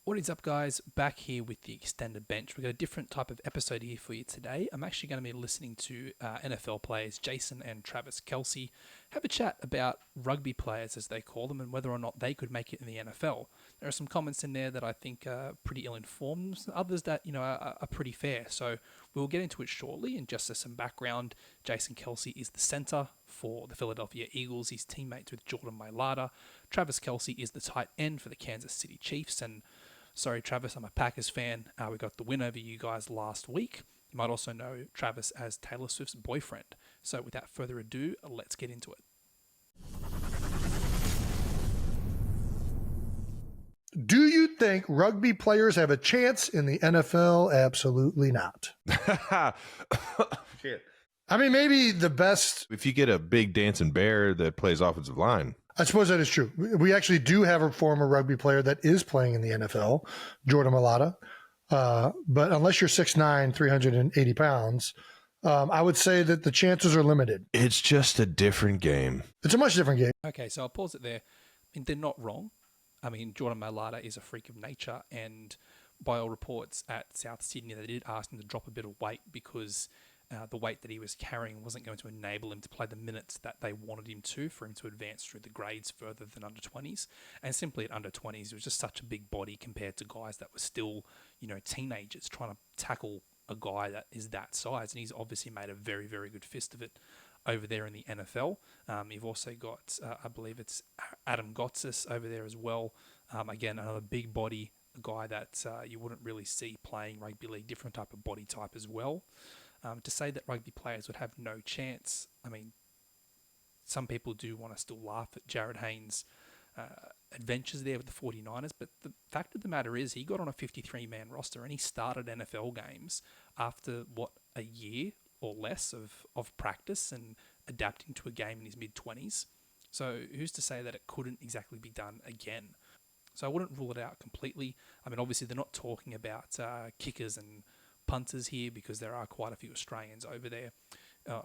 What is up, guys? Back here with the extended bench. We've got a different type of episode here for you today. I'm actually going to be listening to NFL players Jason and Travis Kelce have a chat about rugby players, as they call them, and whether or not they could make it in the NFL. There are some comments in there that I think are pretty ill-informed, others that are pretty fair. So we'll get into it shortly. And just as some background, Jason Kelce is the center for the Philadelphia Eagles. He's teammates with Jordan Mailata. Travis Kelce is the tight end for the Kansas City Chiefs. And sorry, Travis, I'm a Packers fan. We got the win over you guys last week. You might also know Travis as Taylor Swift's boyfriend. So without further ado, let's get into it. Do you think rugby players have a chance in the NFL? Absolutely not. Shit. I mean, maybe the best. If you get a big dancing bear that plays offensive line. I suppose that is true. We actually do have a former rugby player that is playing in the NFL, Jordan Mailata. But unless you're 6'9", 380 pounds, I would say that the chances are limited. It's just a different game. It's a much different game. Okay, so I'll pause it there. I mean, they're not wrong. I mean, Jordan Mailata is a freak of nature, and by all reports at South Sydney, they did ask him to drop a bit of weight because the weight that he was carrying wasn't going to enable him to play the minutes that they wanted him to, for him to advance through the grades further than under 20s. And simply at under 20s, it was just such a big body compared to guys that were still, teenagers trying to tackle a guy that is that size. And he's obviously made a very, very good fist of it over there in the NFL. You've also got, I believe it's Adam Gotsis over there as well. Again, another big body, a guy that you wouldn't really see playing rugby league, different type of body type as well. To say that rugby players would have no chance, I mean, some people do want to still laugh at Jared Haynes' adventures there with the 49ers, but the fact of the matter is he got on a 53-man roster and he started NFL games after, a year or less of practice and adapting to a game in his mid-20s. So who's to say that it couldn't exactly be done again? So I wouldn't rule it out completely. I mean, obviously they're not talking about kickers and punters here because there are quite a few Australians over there.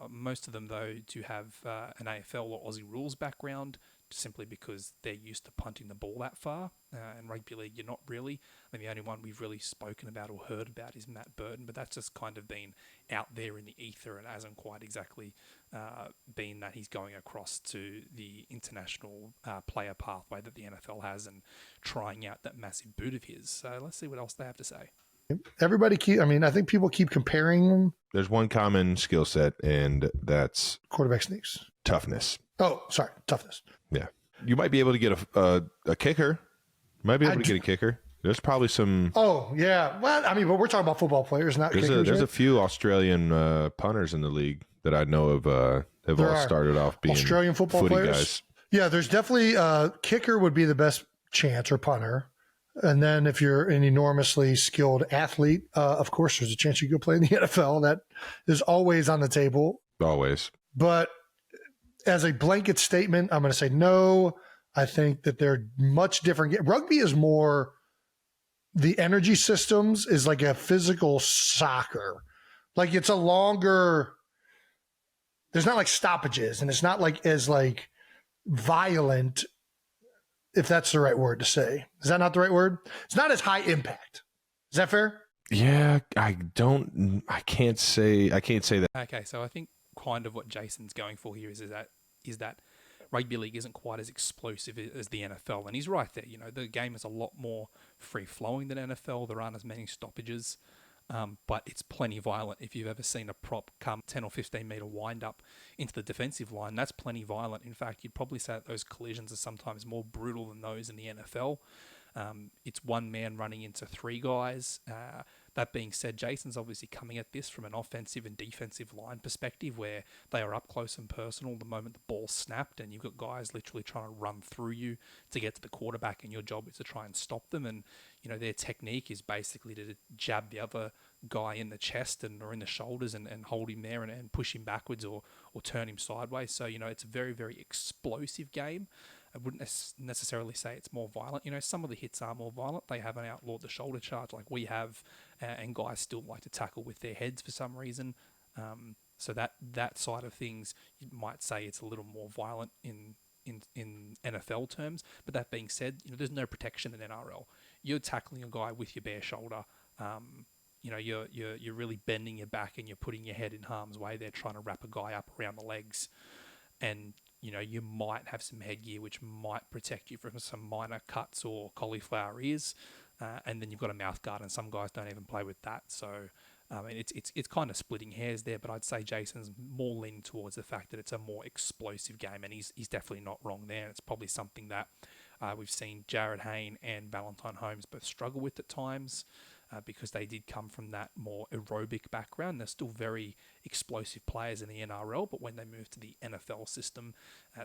Most of them, though, do have an AFL or Aussie rules background, simply because they're used to punting the ball that far. And rugby league, you're not really. I mean, the only one we've really spoken about or heard about is Matt Burton, but that's just kind of been out there in the ether and hasn't quite exactly been that he's going across to the international player pathway that the NFL has and trying out that massive boot of his. So let's see what else they have to say. I think people keep comparing them. There's one common skill set, and that's Quarterback sneaks. toughness. Oh, sorry. Toughness. Yeah. You might be able to get a kicker. You might be able to get a kicker. There's probably some. Oh, yeah. Well, I mean, but we're talking about football players, not kickers. There's a few Australian punters in the league that I know of have all started off being Australian football players. Guys. Yeah, there's definitely kicker would be the best chance, or punter. And then if you're an enormously skilled athlete, of course, there's a chance you could play in the NFL. That is always on the table. Always. But as a blanket statement, I'm going to say no. I think that they're much different. Rugby is more, the energy systems is like a physical soccer. Like it's a longer, there's not like stoppages, and it's not like as like violent, if that's the right word to say. Is that not the right word? It's not as high impact. Is that fair? Yeah, I can't say that. Okay, so I think kind of what Jason's going for here is that rugby league isn't quite as explosive as the NFL, and he's right there. The game is a lot more free-flowing than NFL. There aren't as many stoppages, but it's plenty violent. If you've ever seen a prop come 10 or 15 meter wind up into the defensive line, that's plenty violent. In fact, you'd probably say that those collisions are sometimes more brutal than those in the NFL. It's one man running into three guys. That being said, Jason's obviously coming at this from an offensive and defensive line perspective where they are up close and personal the moment the ball snapped, and you've got guys literally trying to run through you to get to the quarterback, and your job is to try and stop them. And their technique is basically to jab the other guy in the chest or in the shoulders and hold him there and push him backwards or turn him sideways. So, it's a very, very explosive game. I wouldn't necessarily say it's more violent. Some of the hits are more violent. They haven't outlawed the shoulder charge like we have, and guys still like to tackle with their heads for some reason. So that side of things, you might say it's a little more violent in NFL terms. But that being said, there's no protection in NRL. you're tackling a guy with your bare shoulder. You're really bending your back and you're putting your head in harm's way. They're trying to wrap a guy up around the legs, and you might have some headgear which might protect you from some minor cuts or cauliflower ears, and then you've got a mouth guard, and some guys don't even play with that. So, it's kind of splitting hairs there, but I'd say Jason's more leaning towards the fact that it's a more explosive game, and he's definitely not wrong there. It's probably something that we've seen Jared Hayne and Valentine Holmes both struggle with at times. Because they did come from that more aerobic background. They're still very explosive players in the NRL, but when they moved to the NFL system,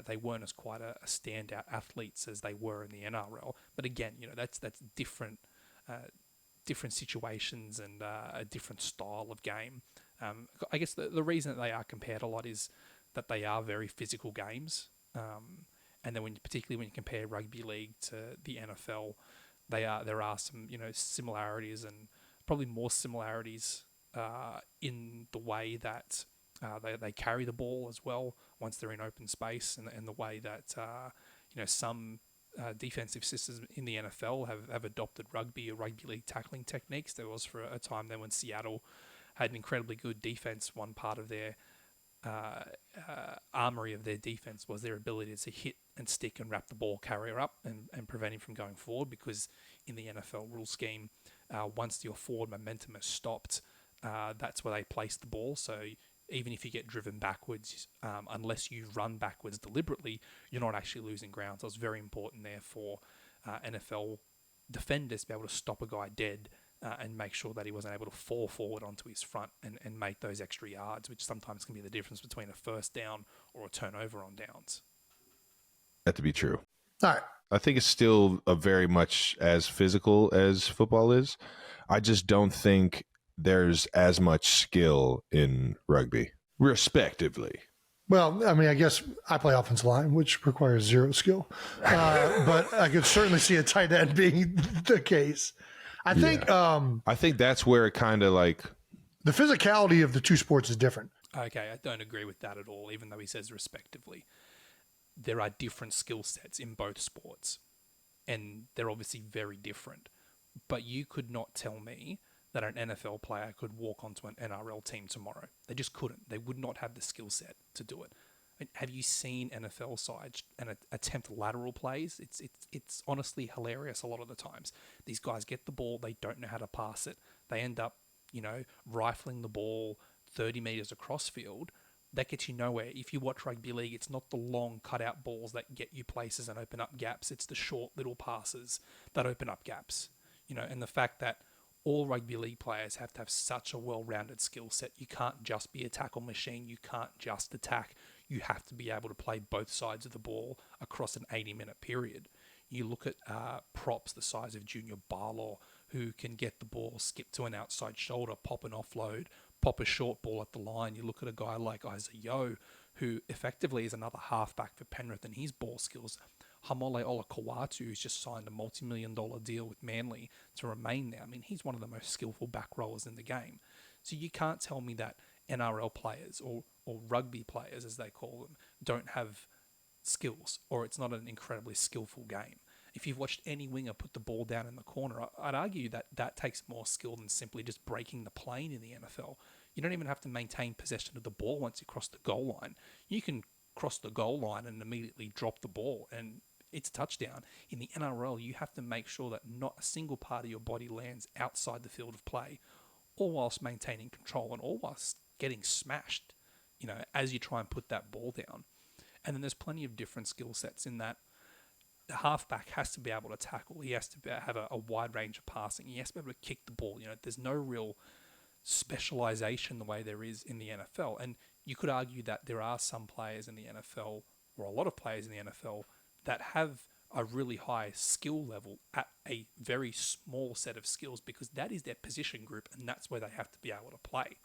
they weren't as quite a standout athletes as they were in the NRL. But again, that's different situations and a different style of game. I guess the reason that they are compared a lot is that they are very physical games. And then particularly when you compare rugby league to the NFL, there are some similarities, and probably more similarities in the way that they carry the ball as well once they're in open space, and the way that some defensive systems in the NFL have adopted rugby or rugby league tackling techniques. There was for a time there when Seattle had an incredibly good defense. One part of their armory of their defense was their ability to hit and stick and wrap the ball carrier up and prevent him from going forward, because in the NFL rule scheme, once your forward momentum has stopped, that's where they place the ball. So even if you get driven backwards, unless you run backwards deliberately, you're not actually losing ground. So it's very important there for NFL defenders to be able to stop a guy dead and make sure that he wasn't able to fall forward onto his front and make those extra yards, which sometimes can be the difference between a first down or a turnover on downs. That to be true. All right. I think it's still a very much as physical as football is. I just don't think there's as much skill in rugby, respectively. Well, I mean, I guess I play offensive line, which requires zero skill. But I could certainly see a tight end being the case. I think that's where it kind of like the physicality of the two sports is different. Okay, I don't agree with that at all, even though he says respectively. There are different skill sets in both sports, and they're obviously very different. But you could not tell me that an NFL player could walk onto an NRL team tomorrow. They just couldn't. They would not have the skill set to do it. I mean, have you seen NFL sides and attempt lateral plays? It's honestly hilarious a lot of the times. These guys get the ball, they don't know how to pass it. They end up, rifling the ball 30 meters across field. That gets you nowhere. If you watch rugby league, it's not the long cutout balls that get you places and open up gaps. It's the short little passes that open up gaps. And the fact that all rugby league players have to have such a well-rounded skill set. You can't just be a tackle machine. You can't just attack. You have to be able to play both sides of the ball across an 80-minute period. You look at props the size of Junior Barlow, who can get the ball, skip to an outside shoulder, pop an offload, pop a short ball at the line. You look at a guy like Isaiah Yeo, who effectively is another halfback for Penrith, and his ball skills. Hamole Olakawatu, who's just signed a multi-million-dollar deal with Manly to remain there. I mean, he's one of the most skillful back rowers in the game. So you can't tell me that NRL players or rugby players, as they call them, don't have skills, or it's not an incredibly skillful game. If you've watched any winger put the ball down in the corner, I'd argue that takes more skill than simply just breaking the plane in the NFL. You don't even have to maintain possession of the ball once you cross the goal line. You can cross the goal line and immediately drop the ball, and it's a touchdown. In the NRL, you have to make sure that not a single part of your body lands outside the field of play, all whilst maintaining control and all whilst getting smashed, as you try and put that ball down. And then there's plenty of different skill sets in that. The halfback has to be able to tackle. He has to have a wide range of passing. He has to be able to kick the ball. There's no real specialization the way there is in the NFL. And you could argue that there are some players in the NFL, or a lot of players in the NFL, that have a really high skill level at a very small set of skills, because that is their position group and that's where they have to be able to play.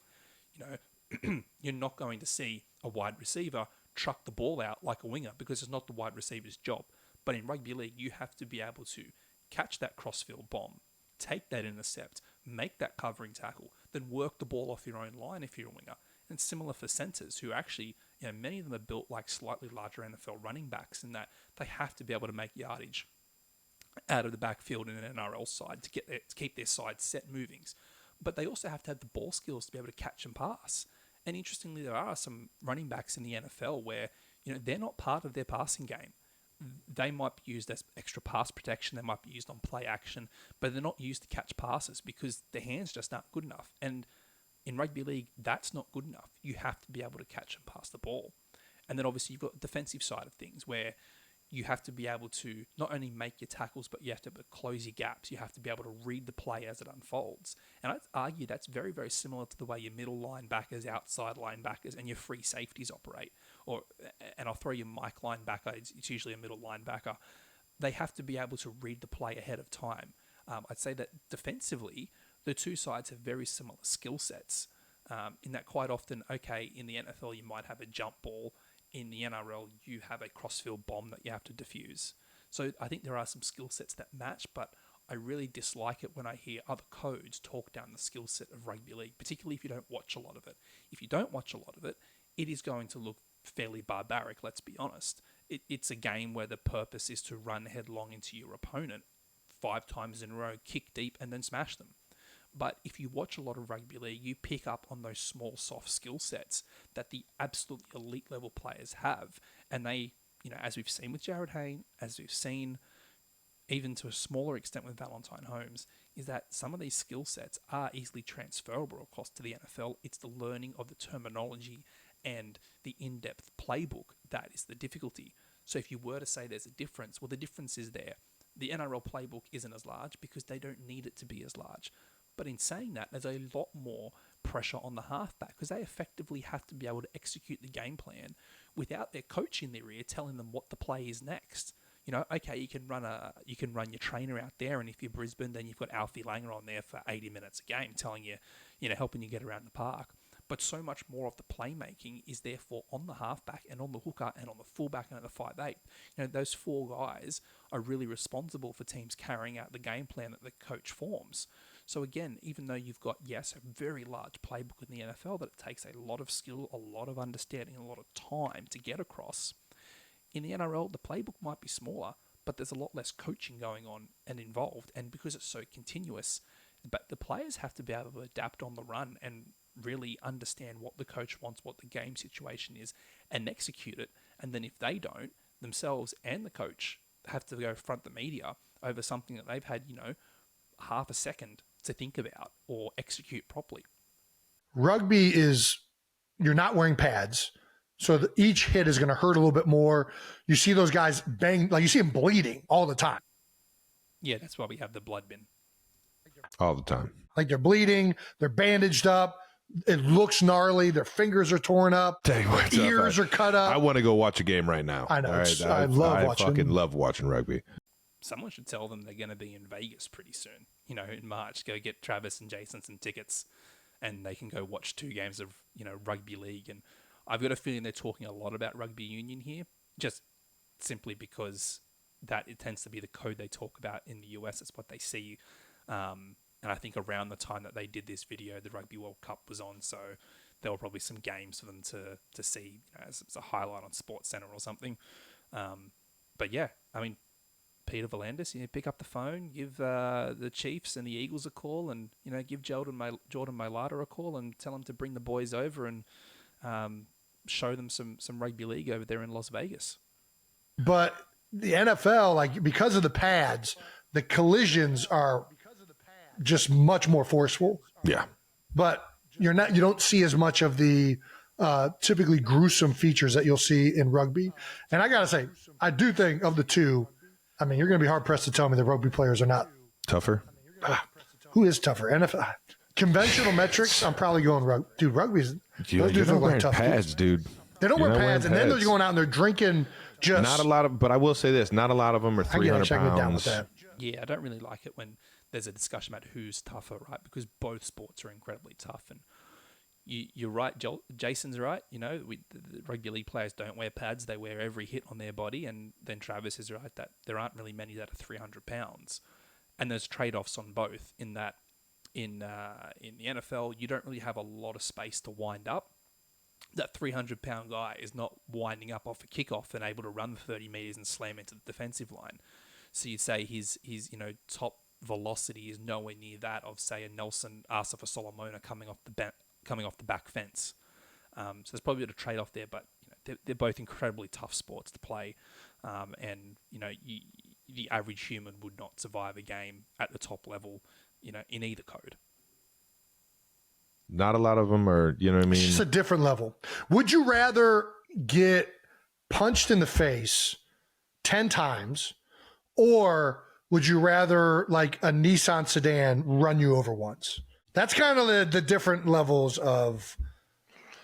You're not going to see a wide receiver truck the ball out like a winger, because it's not the wide receiver's job. But in rugby league, you have to be able to catch that crossfield bomb, take that intercept, make that covering tackle, then work the ball off your own line if you're a winger. And similar for centers, who actually, many of them are built like slightly larger NFL running backs, in that they have to be able to make yardage out of the backfield in an NRL side to keep their side set movings. But they also have to have the ball skills to be able to catch and pass. And interestingly, there are some running backs in the NFL where they're not part of their passing game. They might be used as extra pass protection. They might be used on play action, but they're not used to catch passes because their hands just aren't good enough. And in rugby league, that's not good enough. You have to be able to catch and pass the ball. And then obviously you've got the defensive side of things where you have to be able to not only make your tackles, but you have to close your gaps. You have to be able to read the play as it unfolds. And I'd argue that's very, very similar to the way your middle linebackers, outside linebackers, and your free safeties operate. And I'll throw your Mike linebacker, it's usually a middle linebacker. They have to be able to read the play ahead of time. I'd say that defensively, the two sides have very similar skill sets. In that quite often, in the NFL, you might have a jump ball. In the NRL, you have a crossfield bomb that you have to defuse. So I think there are some skill sets that match, but I really dislike it when I hear other codes talk down the skill set of rugby league, particularly if you don't watch a lot of it. If you don't watch a lot of it, it is going to look fairly barbaric, let's be honest. It's a game where the purpose is to run headlong into your opponent 5 times in a row, kick deep, and then smash them. But if you watch a lot of rugby league, you pick up on those small, soft skill sets that the absolutely elite level players have. And they, as we've seen with Jared Hayne, as we've seen even to a smaller extent with Valentine Holmes, is that some of these skill sets are easily transferable across to the NFL. It's the learning of the terminology and the in-depth playbook that is the difficulty. So if you were to say there's a difference, well, the difference is there. The NRL playbook isn't as large because they don't need it to be as large. But in saying that, there's a lot more pressure on the halfback because they effectively have to be able to execute the game plan without their coach in their ear telling them what the play is next. You can run your trainer out there, and if you're Brisbane, then you've got Alfie Langer on there for 80 minutes a game telling you, helping you get around the park. But so much more of the playmaking is therefore on the halfback and on the hooker and on the fullback and on the 5'8". Those 4 guys are really responsible for teams carrying out the game plan that the coach forms. So again, even though you've got, yes, a very large playbook in the NFL that it takes a lot of skill, a lot of understanding, a lot of time to get across, in the NRL, the playbook might be smaller, but there's a lot less coaching going on and involved. And because it's so continuous, but the players have to be able to adapt on the run and really understand what the coach wants, what the game situation is, and execute it. And then if they don't, themselves and the coach have to go front the media over something that they've had, half a second to think about or execute properly. Rugby is, you're not wearing pads. So each hit is going to hurt a little bit more. You see those guys bang, like you see them bleeding all the time. Yeah, that's why we have the blood bin. All the time. Like they're bleeding, they're bandaged up. It looks gnarly. Their fingers are torn up. Ears are cut up. I want to go watch a game right now. I know. Right? I fucking love watching rugby. Someone should tell them they're going to be in Vegas pretty soon. In March, go get Travis and Jason some tickets, and they can go watch 2 games of rugby league. And I've got a feeling they're talking a lot about rugby union here, just simply because that it tends to be the code they talk about in the US. It's what they see. And I think around the time that they did this video, the Rugby World Cup was on, so there were probably some games for them to see as a highlight on Sports Center or something. But yeah, I mean, Peter V'landys, pick up the phone, give the Chiefs and the Eagles a call, and give Jordan Mailata a call, and tell them to bring the boys over and show them some rugby league over there in Las Vegas. But the NFL, because of the pads, the collisions are just much more forceful. Yeah. But you don't see as much of the typically gruesome features that you'll see in rugby. And I got to say, I do think of the two, I mean, you're going to be hard pressed to tell me the rugby players are not tougher. Who is tougher? NFL conventional metrics. I'm probably going rugby. Dude, rugby's those dudes look like tough pads, dude. They don't wear pads, and then they're going out and they're drinking. Just not a lot of, but I will say this: not a lot of them are 300 pounds. Down with that. Yeah, I don't really like it when there's a discussion about who's tougher, right? Because both sports are incredibly tough, and you're right. Jason's right. The rugby league players don't wear pads; they wear every hit on their body. And then Travis is right that there aren't really many that are 300 pounds, and there's trade-offs on both. In that, in the NFL, you don't really have a lot of space to wind up. That 300-pound guy is not winding up off a kickoff and able to run 30 meters and slam into the defensive line. So you'd say his top velocity is nowhere near that of, say, a Nelson Asafa Solomona coming off the back fence. So there's probably a bit of trade off there, but they're both incredibly tough sports to play, and the average human would not survive a game at the top level, in either code. Not a lot of them are, you know what I mean? It's just a different level. Would you rather get punched in the face 10 times, or would you rather, like, a Nissan sedan run you over once? That's kind of the different levels of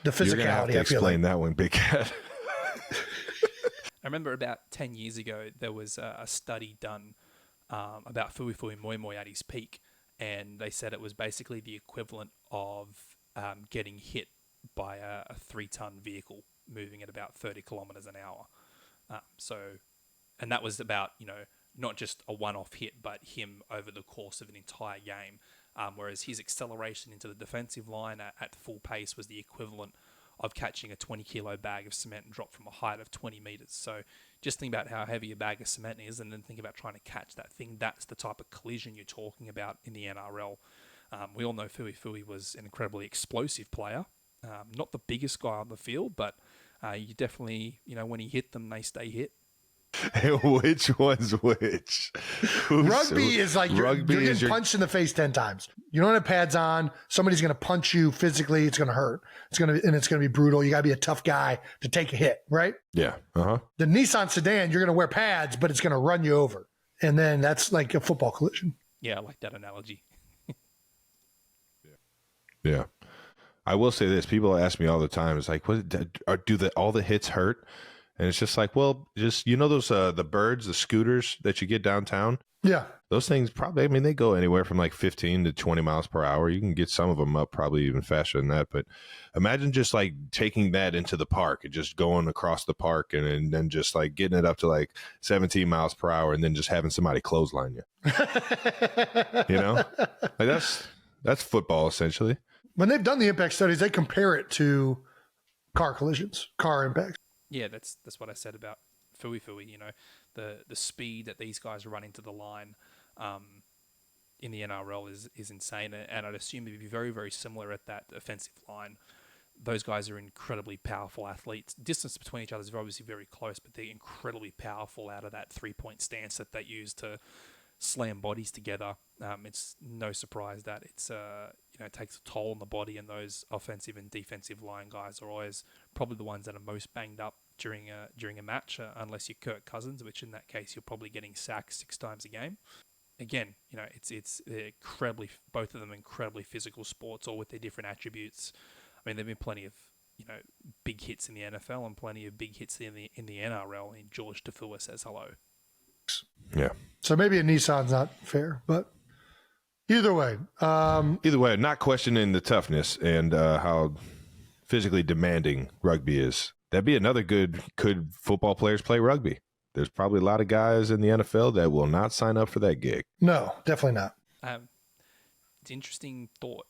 the physicality. You're gonna have to explain that one, Big Cat. I remember about 10 years ago, there was a study done about Fui Fui Moi Moi at his peak, and they said it was basically the equivalent of getting hit by a 3-ton vehicle moving at about 30 kilometers an hour. And that was about, not just a one-off hit, but him over the course of an entire game. Whereas his acceleration into the defensive line at full pace was the equivalent of catching a 20-kilo bag of cement and drop from a height of 20 meters. So just think about how heavy a bag of cement is, and then think about trying to catch that thing. That's the type of collision you're talking about in the NRL. We all know Fui Fui was an incredibly explosive player. Not the biggest guy on the field, but you definitely, when he hit them, they stay hit. Which one's which? Rugby is like you're getting punched in the face 10 times. You don't have pads on. Somebody's going to punch you physically. It's going to hurt. It's going to be brutal. You got to be a tough guy to take a hit, right? Yeah. Uh-huh. The Nissan sedan, you're going to wear pads, but it's going to run you over. And then that's like a football collision. Yeah, I like that analogy. Yeah. I will say this. People ask me all the time, it's like, all the hits hurt? And it's just like, well, just, those, the birds, the scooters that you get downtown. Yeah. Those things probably, they go anywhere from like 15 to 20 miles per hour. You can get some of them up probably even faster than that. But imagine just like taking that into the park and just going across the park and then just like getting it up to like 17 miles per hour and then just having somebody clothesline you. Like that's football essentially. When they've done the impact studies, they compare it to car collisions, car impacts. Yeah, that's what I said about Fui Fui. The speed that these guys run into the line in the NRL is insane, and I'd assume it'd be very, very similar at that offensive line. Those guys are incredibly powerful athletes. Distance between each other is obviously very close, but they're incredibly powerful out of that 3-point stance that they use to slam bodies together. It's no surprise that it's it takes a toll on the body, and those offensive and defensive line guys are always probably the ones that are most banged up during a match, unless you're Kirk Cousins, which in that case you're probably getting sacked 6 times a game. Again, it's incredibly, both of them incredibly physical sports, all with their different attributes. I mean, there've been plenty of big hits in the NFL and plenty of big hits in the NRL. And George Tafua says hello. Yeah. So maybe a Nissan's not fair, but either way. Not questioning the toughness and how physically demanding rugby is. That'd be another good. Could football players play rugby? There's probably a lot of guys in the NFL that will not sign up for that gig. No, definitely not. It's an interesting thought,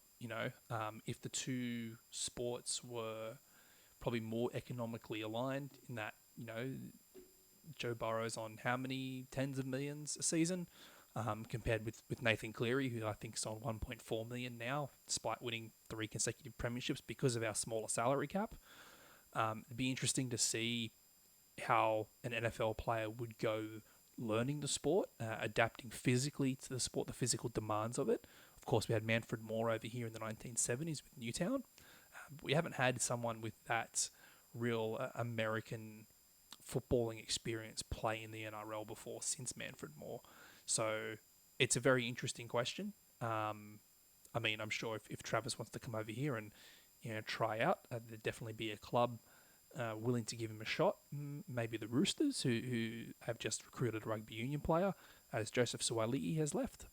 if the two sports were probably more economically aligned in that, Joe Burrow's on how many tens of millions a season compared with Nathan Cleary, who I think is on 1.4 million now, despite winning 3 consecutive premierships because of our smaller salary cap. It'd be interesting to see how an NFL player would go learning the sport, adapting physically to the sport, the physical demands of it. Of course, we had Manfred Moore over here in the 1970s with Newtown. We haven't had someone with that real American footballing experience play in the NRL before since Manfred Moore. So it's a very interesting question. I'm sure if Travis wants to come over here and try out, there'd definitely be a club willing to give him a shot. Maybe the Roosters, who have just recruited a rugby union player, as Joseph Suaalii has left.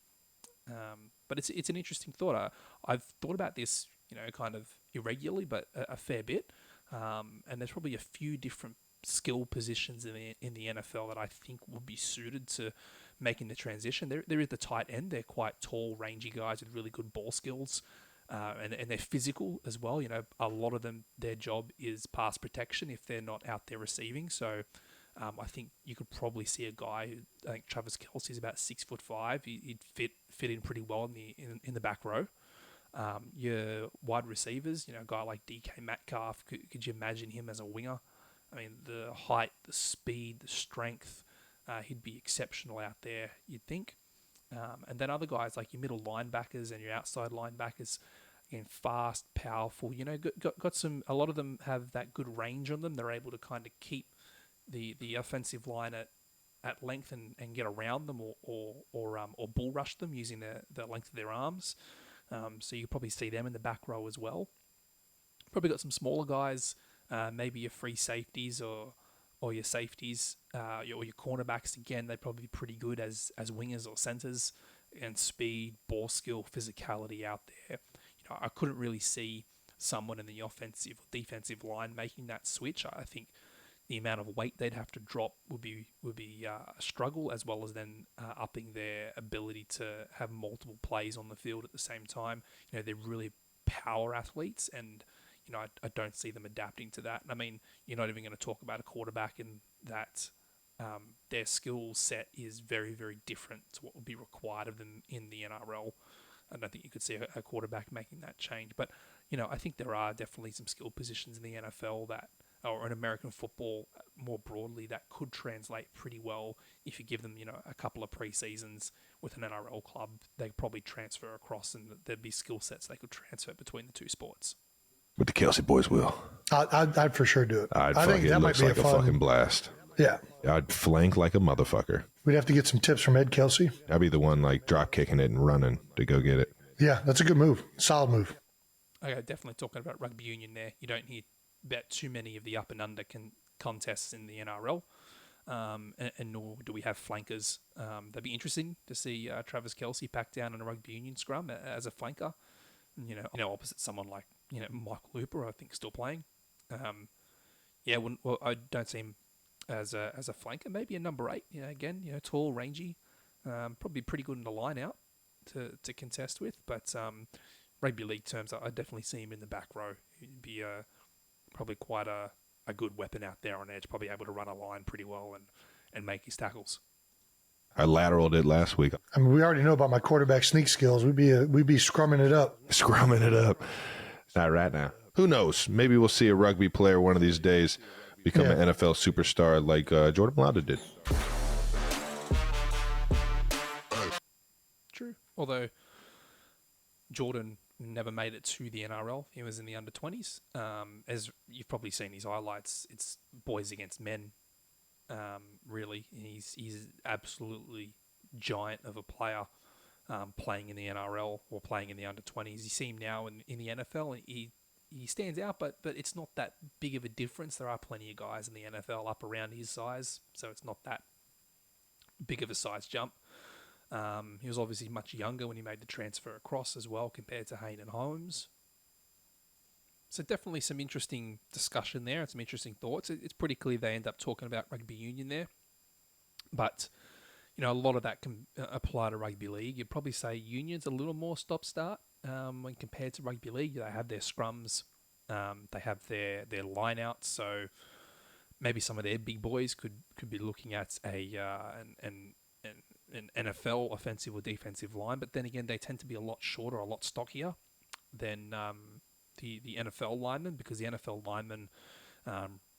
But it's an interesting thought. I've thought about this, kind of irregularly, but a fair bit. And there's probably a few different skill positions in the NFL that I think would be suited to making the transition. There is the tight end. They're quite tall, rangy guys with really good ball skills. And they're physical as well. A lot of them, their job is pass protection if they're not out there receiving. So I think you could probably see a guy who, I think Travis Kelce is about 6'5". He'd fit in pretty well in the back row. Your wide receivers, a guy like DK Metcalf, could you imagine him as a winger? I mean, the height, the speed, the strength, he'd be exceptional out there, you'd think. And then other guys like your middle linebackers and your outside linebackers, again, fast, powerful. Got some. A lot of them have that good range on them. They're able to kind of keep the offensive line at length and get around them or bull rush them using the length of their arms. So you probably see them in the back row as well. Probably got some smaller guys, maybe your free safeties or your safeties, or your cornerbacks. Again, they'd probably be pretty good as wingers or centers, and speed, ball skill, physicality out there. I couldn't really see someone in the offensive or defensive line making that switch. I think the amount of weight they'd have to drop would be a struggle, as well as then upping their ability to have multiple plays on the field at the same time. They're really power athletes, and I don't see them adapting to that. I mean, you're not even going to talk about a quarterback in that their skill set is very, very different to what would be required of them in the NRL. I don't think you could see a quarterback making that change. But, I think there are definitely some skill positions in the NFL or in American football more broadly, that could translate pretty well if you give them, a couple of pre-seasons with an NRL club. They could probably transfer across, and there'd be skill sets they could transfer between the two sports. But the Kelce boys will. I'd for sure do it. I think that might looks be like a fucking blast. Yeah. I'd flank like a motherfucker. We'd have to get some tips from Ed Kelce. I'd be the one like drop kicking it and running to go get it. Yeah, that's a good move. Solid move. Okay, definitely talking about rugby union there. You don't hear about too many of the up and under contests in the NRL, and nor do we have flankers. That'd be interesting to see Travis Kelce pack down in a rugby union scrum as a flanker. Opposite someone like Michael Hooper, I think, still playing. I don't see him as a flanker. Maybe a number 8. Again, tall, rangy, probably pretty good in the line out to contest with. But rugby league terms, I definitely see him in the back row. He'd be probably quite a good weapon out there on edge. Probably able to run a line pretty well and make his tackles. I lateraled it last week. I mean, we already know about my quarterback sneak skills. We'd be scrumming it up. Scrumming it up. Not right now. Who knows? Maybe we'll see a rugby player one of these days become an NFL superstar like Jordan Mailata did. True. Although Jordan never made it to the NRL. He was in the under-20s. As you've probably seen his highlights, it's boys against men. Really, he's absolutely giant of a player, playing in the NRL or playing in the under-20s. You see him now in the NFL, and he stands out, but it's not that big of a difference. There are plenty of guys in the NFL up around his size, so it's not that big of a size jump. He was obviously much younger when he made the transfer across as well compared to Hayne and Holmes. So definitely some interesting discussion there and some interesting thoughts. It's pretty clear they end up talking about rugby union there. But, a lot of that can apply to rugby league. You'd probably say union's a little more stop-start when compared to rugby league. They have their scrums. They have their line-outs. So maybe some of their big boys could be looking at an NFL offensive or defensive line. But then again, they tend to be a lot shorter, a lot stockier than the NFL linemen, because the NFL linemen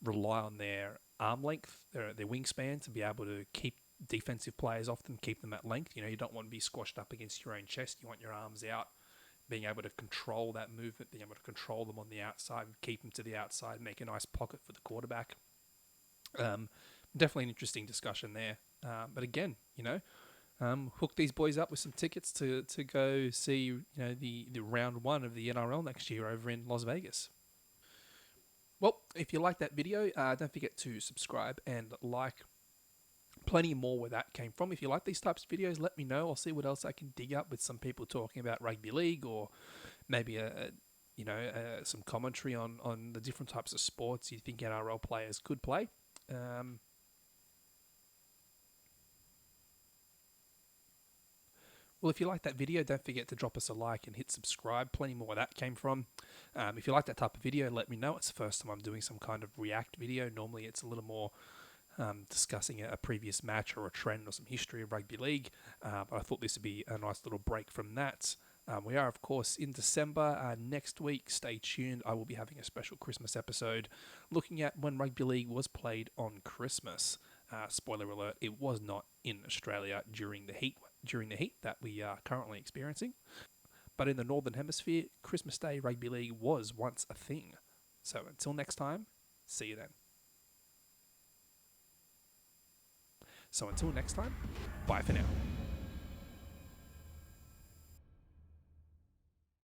rely on their arm length, their wingspan, to be able to keep defensive players off them, keep them at length. You don't want to be squashed up against your own chest. You want your arms out, being able to control that movement, being able to control them on the outside, keep them to the outside, make a nice pocket for the quarterback. Definitely an interesting discussion there. But again, hook these boys up with some tickets to go see the round 1 of the NRL next year over in Las Vegas. Well, if you like that video, don't forget to subscribe and like. Plenty more where that came from. If you like these types of videos, let me know. I'll see what else I can dig up with some people talking about rugby league, or maybe some commentary on the different types of sports you think NRL players could play. Well, if you like that video, don't forget to drop us a like and hit subscribe. Plenty more where that came from. If you like that type of video, let me know. It's the first time I'm doing some kind of react video. Normally it's a little more discussing a previous match or a trend or some history of rugby league. But I thought this would be a nice little break from that. We are, of course, in December. Next week, stay tuned. I will be having a special Christmas episode looking at when rugby league was played on Christmas. Spoiler alert, it was not in Australia during the heat that we are currently experiencing. But in the Northern Hemisphere, Christmas Day rugby league was once a thing. So until next time, see you then. So until next time, bye for now.